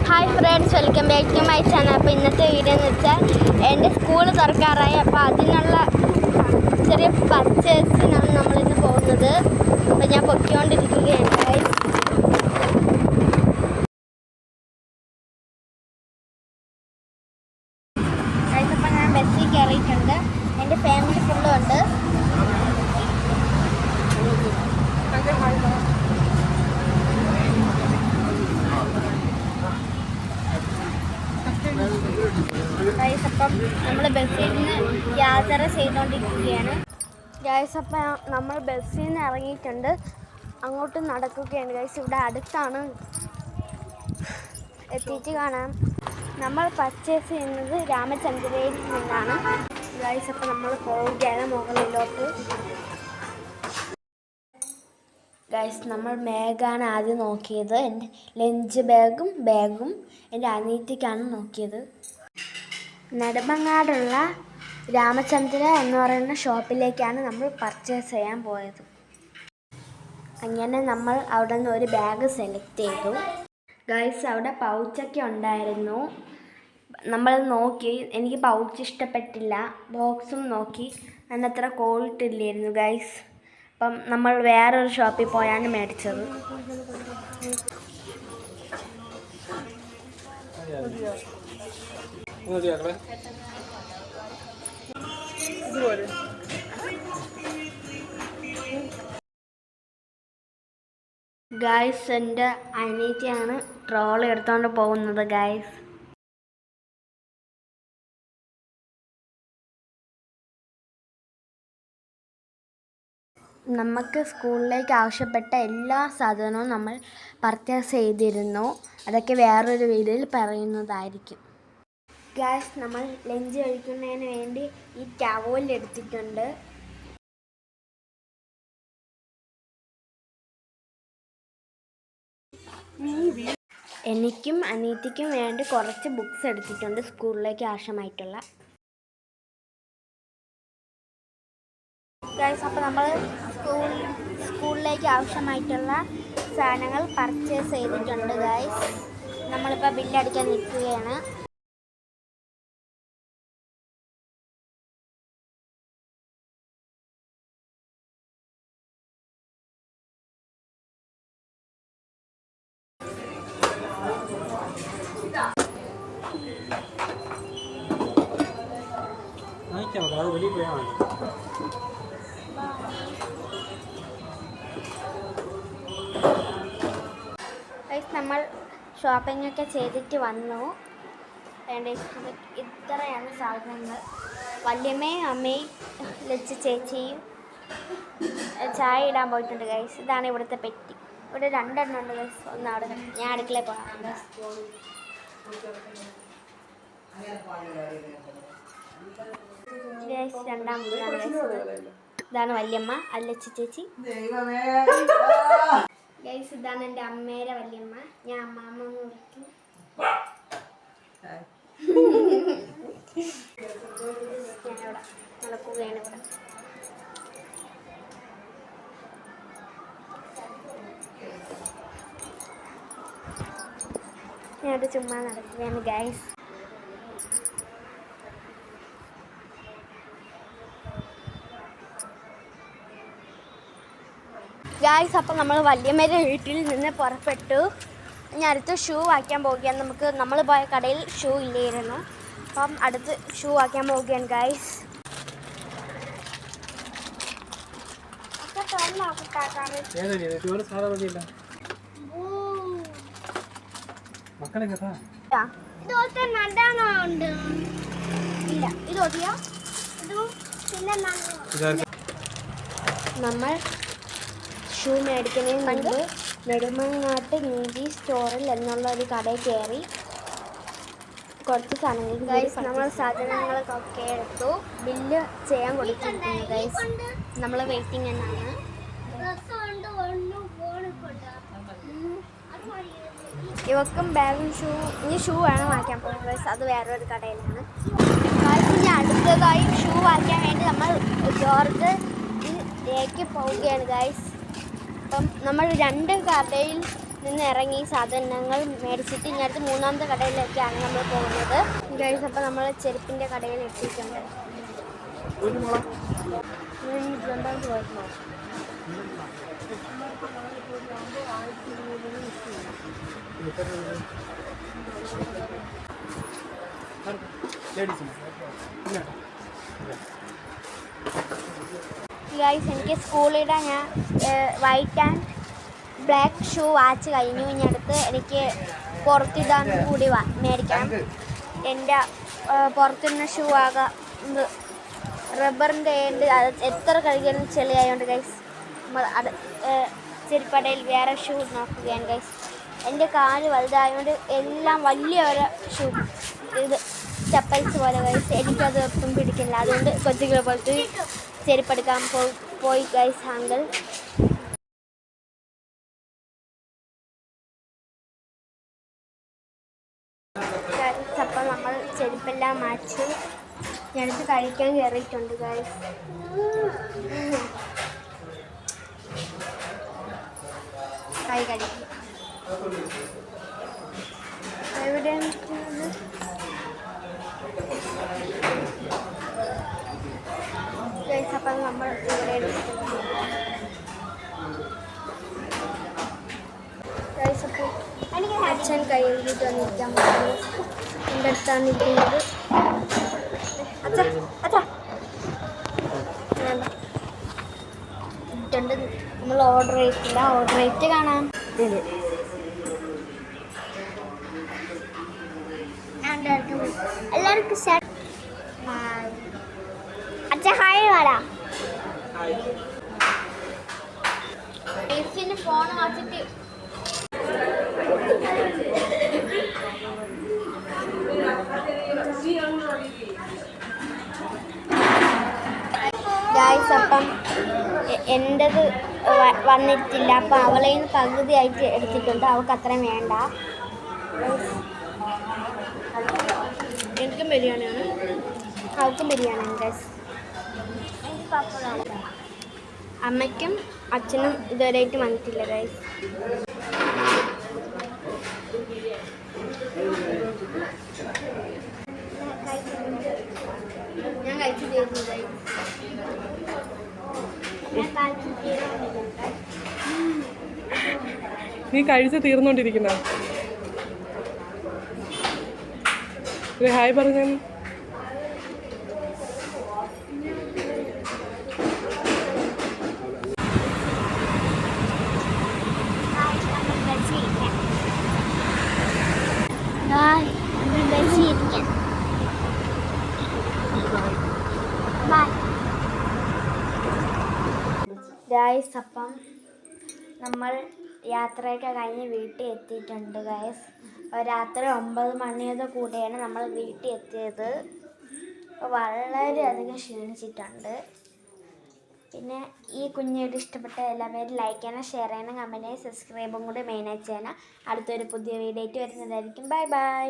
Hi friends, welcome back to my channel. അപ്പോൾ ഇന്നത്തെ video എന്ന് വെച്ചാൽ എൻ്റെ സ്കൂൾ തുറക്കാറായി. അപ്പോൾ അതിനുള്ള ചെറിയ പർച്ചേസിനാണ് നമ്മളിന്ന് പോകുന്നത്. അപ്പോൾ ഞാൻ പൊയ്ക്കൊണ്ടിരിക്കുകയാണ് ഗൈസ്. അപ്പോൾ ഞാൻ ബസ്സിൽ കയറിയിട്ടുണ്ട്. എൻ്റെ ഫാമിലി ഫുള്ളും ഉണ്ട്. ഗൈസ്, അപ്പം നമ്മൾ ബസ്സിൽ നിന്ന് യാത്ര ചെയ്തുകൊണ്ടിരിക്കുകയാണ്. ഗൈസ്, അപ്പം നമ്മൾ ബസ്സിൽ നിന്ന് ഇറങ്ങിയിട്ടുണ്ട്. അങ്ങോട്ട് നടക്കുകയാണ് ഗൈസ്. ഇവിടെ അടുത്താണ്, എത്തിയിട്ട് കാണാം. നമ്മൾ പർച്ചേസ് ചെയ്യുന്നത് രാമചന്ദ്രയിൽ നിന്നാണ് ഗൈസ്. അപ്പം നമ്മൾ പോവുകയാണ് മുകളിലോട്ട്. ഗൈസ്, നമ്മൾ ബാഗാണ് ആദ്യം നോക്കിയത്. എൻ്റെ ലഞ്ച് ബാഗും എൻ്റെ അനിയത്തിക്കാണ് നോക്കിയത്. നെടുമങ്ങാടുള്ള രാമചന്ദ്ര എന്ന് പറയുന്ന ഷോപ്പിലേക്കാണ് നമ്മൾ പർച്ചേസ് ചെയ്യാൻ പോയത്. അങ്ങനെ നമ്മൾ അവിടെ നിന്ന് ഒരു ബാഗ് സെലക്ട് ചെയ്തു. ഗൈസ്, അവിടെ പൗച്ചൊക്കെ ഉണ്ടായിരുന്നു. നമ്മൾ നോക്കി, എനിക്ക് പൗച്ച് ഇഷ്ടപ്പെട്ടില്ല. ബോക്സും നോക്കി, അതിനത്ര ക്വാളിറ്റി ഇല്ലായിരുന്നു ഗൈസ്. അപ്പം നമ്മൾ വേറൊരു ഷോപ്പിൽ പോയാണ് മേടിച്ചത്. ഗൈസ്, എൻ്റെ അനിയത്തിയാണ് ട്രോളി എടുത്തുകൊണ്ട് പോകുന്നത് ഗൈസ്. നമുക്ക് സ്കൂളിലേക്ക് ആവശ്യപ്പെട്ട എല്ലാ സാധനവും നമ്മൾ പർച്ചേസ് ചെയ്തിരുന്നു. അതൊക്കെ വേറൊരു വീഡിയോയിൽ പറയുന്നതായിരിക്കും. ഗൈസ്, നമ്മൾ ലഞ്ച് കഴിക്കുന്നതിന് വേണ്ടി ഈ ടവൽ എടുത്തിട്ടുണ്ട്. എനിക്കും അനിയത്തിക്കും വേണ്ടി കുറച്ച് ബുക്സ് എടുത്തിട്ടുണ്ട്, സ്കൂളിലേക്ക് ആവശ്യമായിട്ടുള്ള. ഗൈസ്, അപ്പോൾ നമ്മൾ സ്കൂളിലേക്ക് ആവശ്യമായിട്ടുള്ള സാധനങ്ങൾ പർച്ചേസ് ചെയ്തിട്ടുണ്ട് ഗൈസ്. നമ്മളിപ്പോൾ ബില്ലടിക്കാൻ നിൽക്കുകയാണ്. നമ്മൾ ഷോപ്പിംഗ് ഒക്കെ ചെയ്തിട്ട് വന്നു. ഇത്രയാണ് സാധനങ്ങൾ. വല്യമ്മയും അമ്മയും ലച്ച് ചേച്ചിയും ചായ ഇടാൻ പോയിട്ടുണ്ട് ഗൈസ്. ഇതാണ് ഇവിടുത്തെ പെട്ടി. ഇവിടെ 2 എണ്ണം ഉണ്ട് ഗൈസ്. ഒന്ന് അവിടെ, ഞാൻ അടുക്കളയിൽ പോകാം ഗൈസ്. രണ്ടാമതാണ് ഗൈസ്. ഇതാണ് വല്യമ്മ, അല്ലച്ചി ചേച്ചി ഗൈസ്. ഇതാണ് എൻ്റെ അമ്മേരെ വല്യമ്മ. ഞാൻ അമ്മാമ്മ എന്ന് വിളിക്കും. ഞാനിവിടെ നടക്കുകയാണ്. ഇവിടെ ഞാനിവിടെ ചുമ്മാ നടക്കുകയാണ് ഗൈസ്. ഗൈസ്, അപ്പം നമ്മൾ വല്യമ്മേരെ വീട്ടിൽ നിന്ന് പുറപ്പെട്ടു. ഞാൻ അടുത്ത് ഷൂ വാങ്ങിക്കാൻ പോവുകയാണ്. നമ്മൾ പോയ കടയിൽ ഷൂ ഇല്ലായിരുന്നു. അപ്പം അടുത്ത് ഷൂ വാങ്ങിക്കാൻ പോവുകയാണ് ഗൈസ്. നമ്മൾ ഷൂ മേടിക്കുന്നതിന് മുൻപ് നെടുമങ്ങാട്ട് നീതി സ്റ്റോറിൽ എന്നുള്ള ഒരു കടയിൽ കയറി കുറച്ച് സാധനങ്ങൾ ഗൈസ്. നമ്മൾ സാധനങ്ങളൊക്കെ എടുത്തു. ബില്ല് ചെയ്യാൻ കൊടുത്തിരിക്കുന്നു ഗൈസ്. നമ്മൾ വെയിറ്റിംഗ് എന്നാണ്. ഇവക്കും ബാഗും ഇനി ഷൂ വേണം വാങ്ങിക്കാൻ പോകുന്നത് ഗൈസ്. അത് വേറൊരു കടയിലാണ് ഗൈസ്. ഇനി അടുത്തതായി ഷൂ വാങ്ങിക്കാൻ വേണ്ടി നമ്മൾ ജോർജിലേക്ക് പോവുകയാണ് ഗൈസ്. അപ്പം നമ്മൾ 2 കടയിൽ നിന്ന് ഇറങ്ങി സാധനങ്ങൾ മേടിച്ചിട്ട് ഇനി അടുത്ത് മൂന്നാമത്തെ കടയിലേക്കാണ് നമ്മൾ പോകുന്നത്. ഗൈസ്, അപ്പോൾ നമ്മൾ ചെരുപ്പിൻ്റെ കടയിൽ എത്തിയിട്ടുണ്ട്. രണ്ടാമത് പോയിരുന്നോ? ഗൈസ്, എനിക്ക് സ്കൂളിടാൻ ഞാൻ white and black shoe watch കഴിഞ്ഞു. ഇനി അടുത്ത് എനിക്ക് പുറത്തിടാൻ കൂടി മേടിക്കണം. എൻ്റെ പുറത്തിടുന്ന ഷൂ ആകാം റബ്ബറിൻ്റെ ഉണ്ട്. അത് എത്ര കഴുകിയാലും ചെളിയായതുകൊണ്ട് ഗൈസ് നമ്മൾ ചെരുപ്പടയിൽ വേറെ ഷൂ നോക്കുകയാണ് ഗൈസ്. എൻ്റെ കാല് വലുതായതുകൊണ്ട് എല്ലാം വലിയ ഒരു ഷൂ, ഇത് ചപ്പൽസ് പോലെ ഗൈസ്. എനിക്കത് ഒട്ടും പിടിക്കില്ല. അതുകൊണ്ട് കൊച്ചുകളെ പോലത്തെ ചെരുപ്പെടുക്കാൻ പോയി ഗൈസ് അങ്കിൾ. അപ്പം നമ്മൾ ചെരുപ്പെല്ലാം മാറ്റി ഞങ്ങൾക്ക് കഴിക്കാൻ കയറിയിട്ടുണ്ട് ഗൈസ്. കഴിക്കും എവിടെയാണ് ഗൈസ്? അപ്പം നമ്മൾ ഇവിടെ ഗൈസ്, അപ്പോൾ അച്ഛൻ കൈ എഴുതിയിട്ട് വന്നിരിക്കാൻ പോകുന്നത് എൻ്റെ അടുത്താണ് ഇരിക്കുന്നത്. അച്ഛാ അച്ഛാ ഇട്ടുണ്ട്. നമ്മൾ ഓർഡർ ചെയ്തിട്ടില്ല. ഓർഡർ ചെയ്തിട്ട് കാണാം. എല്ലാവർക്കും അച്ഛാ ഹായ് വാടാ. ഫോൺ വച്ചിട്ട് ഗൈസ്, അപ്പം എൻ്റെത് വന്നിട്ടില്ല. അപ്പം അവളെ നിന്ന് പകുതിയായിട്ട് എടുത്തിട്ടുണ്ട്. അവൾക്ക് അത്രയും വേണ്ട. എനിക്കും ബിരിയാണിയാണ്, അവൾക്കും ബിരിയാണിയാണ് ഗൈസ്. അമ്മയ്ക്കും അച്ഛനും ഇതുവരെയായിട്ട് വന്നിട്ടില്ല ഗൈസ്. ഞാൻ കഴിച്ചു തീർന്നു ഗൈസ്. നീ കഴിച്ച് തീർന്നോണ്ടിരിക്കുന്ന ഹായ് പറഞ്ഞു. ഗൈസ്, അപ്പം നമ്മൾ യാത്രയൊക്കെ കഴിഞ്ഞ് വീട്ടിൽ എത്തിയിട്ടുണ്ട് ഗൈസ്. രാത്രി 9 മണിയോട് കൂടെയാണ് നമ്മൾ വീട്ടിൽ എത്തിയത്. വളരെയധികം ക്ഷീണിച്ചിട്ടുണ്ട്. പിന്നെ ഈ കുഞ്ഞിയുടെ ഇഷ്ടപ്പെട്ട എല്ലാവരും ലൈക്ക് ചെയ്യണം, ഷെയർ ചെയ്യണം, കമൻറ്റ് ചെയ്യണം, സബ്സ്ക്രൈബും കൂടി മെയിനായിട്ട് ചെയ്യണം. അടുത്തൊരു പുതിയ വീഡിയോ ആയിട്ട് വരുന്നതായിരിക്കും. Bye bye.